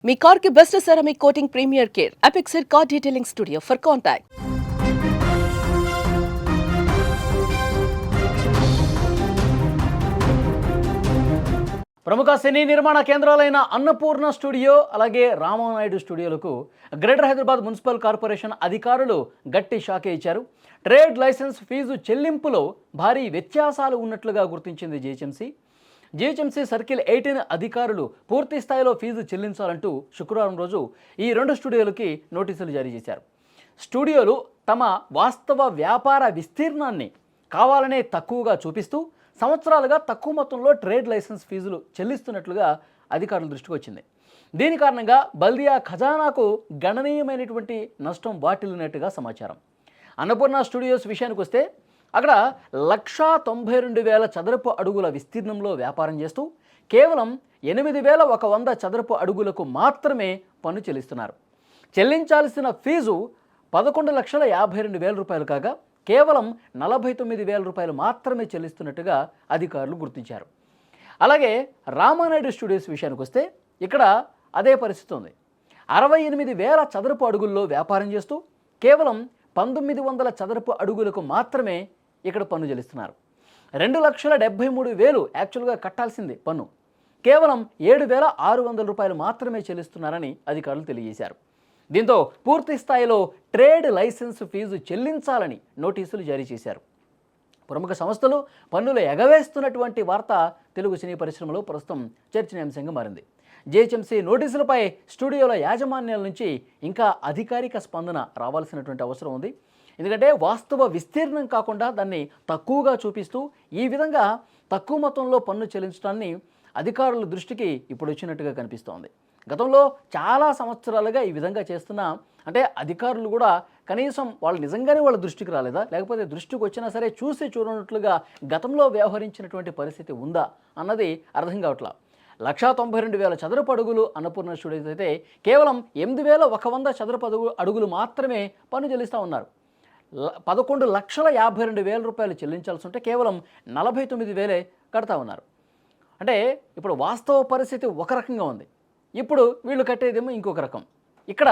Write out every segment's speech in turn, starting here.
మీ car కి best ceramic coating premier care Apexer car detailing studio for contact. ప్రముఖ సినీ నిర్మాణ కేంద్రాలైన అన్నపూర్ణ స్టూడియో అలాగే రామానాయుడు స్టూడియోలకు గ్రేటర్ హైదరాబాద్ మున్సిపల్ కార్పొరేషన్ అధికారులు గట్టి షాకే ఇచ్చారు. ట్రేడ్ లైసెన్స్ ఫీజు చెల్లింపులో భారీ వ్యత్యాసాలు ఉన్నట్లుగా గుర్తించింది జిహెచ్ఎంసీ సర్కిల్ 18 అధికారులు పూర్తి స్థాయిలో ఫీజు చెల్లించాలంటూ శుక్రవారం రోజు ఈ 2 స్టూడియోలకి నోటీసులు జారీ చేశారు. స్టూడియోలు తమ వాస్తవ వ్యాపార విస్తీర్ణాన్ని కావాలనే తక్కువగా చూపిస్తూ సంవత్సరాలుగా తక్కువ మొత్తంలో ట్రేడ్ లైసెన్స్ ఫీజులు చెల్లిస్తున్నట్లుగా అధికారుల దృష్టికి వచ్చింది. దీని కారణంగా బల్దియా ఖజానాకు గణనీయమైనటువంటి నష్టం వాటిల్లినట్టుగా సమాచారం. అన్నపూర్ణ స్టూడియోస్ విషయానికి వస్తే అక్కడ 192,000 చదరపు అడుగుల విస్తీర్ణంలో వ్యాపారం చేస్తూ కేవలం 8,100 చదరపు అడుగులకు మాత్రమే పన్ను చెల్లిస్తున్నారు. చెల్లించాల్సిన ఫీజు 11,52,000 రూపాయలు కాగా కేవలం 49,000 రూపాయలు మాత్రమే చెల్లిస్తున్నట్టుగా అధికారులు గుర్తించారు. అలాగే రామానాయుడు స్టూడియోస్ విషయానికి వస్తే ఇక్కడ అదే పరిస్థితి ఉంది. 68,000 చదరపు అడుగుల్లో వ్యాపారం చేస్తూ కేవలం 1,900 చదరపు అడుగులకు మాత్రమే ఇక్కడ పన్ను చెల్లిస్తున్నారు. 2,73,000 యాక్చువల్గా కట్టాల్సింది పన్ను, కేవలం 7,600 రూపాయలు మాత్రమే చెల్లిస్తున్నారని అధికారులు తెలియజేశారు. దీంతో పూర్తి స్థాయిలో ట్రేడ్ లైసెన్స్ ఫీజు చెల్లించాలని నోటీసులు జారీ చేశారు. ప్రముఖ సంస్థలు పన్నులు ఎగవేస్తున్నటువంటి వార్త తెలుగు సినీ పరిశ్రమలో ప్రస్తుతం చర్చనీయాంశంగా మారింది. జిహెచ్ఎంసీ నోటీసులపై స్టూడియోల యాజమాన్యాల నుంచి ఇంకా అధికారిక స్పందన రావాల్సినటువంటి అవసరం ఉంది. ఎందుకంటే వాస్తవ విస్తీర్ణం కాకుండా దాన్ని తక్కువగా చూపిస్తూ ఈ విధంగా తక్కువ మొత్తంలో పన్ను చెల్లించడాన్ని అధికారుల దృష్టికి ఇప్పుడు వచ్చినట్టుగా కనిపిస్తోంది. గతంలో చాలా సంవత్సరాలుగా ఈ విధంగా చేస్తున్న అంటే అధికారులు కూడా కనీసం వాళ్ళు నిజంగానే వాళ్ళ దృష్టికి రాలేదా, లేకపోతే దృష్టికి వచ్చినా సరే చూసి చూడనట్లుగా గతంలో వ్యవహరించినటువంటి పరిస్థితి ఉందా అన్నది అర్థం కావట్లా. 192,000 చదరపు అడుగులు అన్నపూర్ణ స్టూడియోస్ అయితే కేవలం 8,100 చదరపు అడుగులు మాత్రమే పన్ను చెల్లిస్తూ ఉన్నారు. 11,52,000 రూపాయలు చెల్లించాల్సి ఉంటే కేవలం 49,000 కడతా ఉన్నారు. అంటే ఇప్పుడు వాస్తవ పరిస్థితి ఒక రకంగా ఉంది, ఇప్పుడు వీళ్ళు కట్టేదేమో ఇంకొక రకం. ఇక్కడ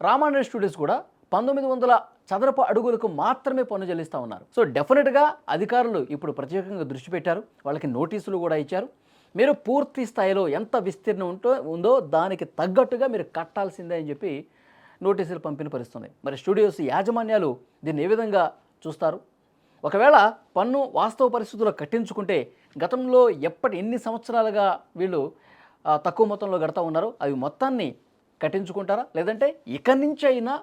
రామానాయుడు స్టూడియోస్ కూడా 1,900 చదరపు అడుగులకు మాత్రమే పన్ను చెల్లిస్తూ ఉన్నారు. సో డెఫినెట్గా అధికారులు ఇప్పుడు ప్రత్యేకంగా దృష్టి పెట్టారు, వాళ్ళకి నోటీసులు కూడా ఇచ్చారు. మీరు పూర్తి స్థాయిలో ఎంత విస్తీర్ణం ఉందో దానికి తగ్గట్టుగా మీరు కట్టాల్సిందే అని చెప్పి నోటీసులు పంపిన పరిస్థితుంది. మరి స్టూడియోస్ యాజమాన్యాలు దీన్ని ఏ విధంగా చూస్తారు? ఒకవేళ పన్ను వాస్తవ పరిస్థితుల్లో కట్టించుకుంటే గతంలో ఎన్ని సంవత్సరాలుగా వీళ్ళు తక్కువ మొత్తంలో కడతా ఉన్నారో అవి మొత్తాన్ని కట్టించుకుంటారా, లేదంటే ఇక నుంచి అయినా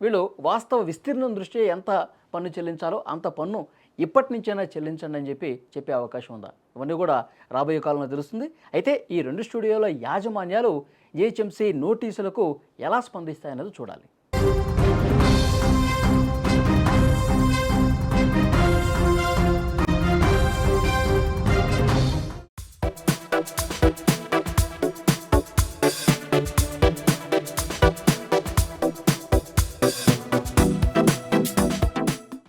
వీళ్ళు వాస్తవ విస్తీర్ణం దృష్ట్యా ఎంత పన్ను చెల్లించాలో అంత పన్ను ఇప్పటి నుంచైనా చెల్లించండి అని చెప్పే అవకాశం ఉందా? ఇవన్నీ కూడా రాబోయే కాలంలో తెలుస్తుంది. అయితే ఈ 2 స్టూడియోల యాజమాన్యాలు జిహెచ్ఎంసీ నోటీసులకు ఎలా స్పందిస్తాయన్నది చూడాలి.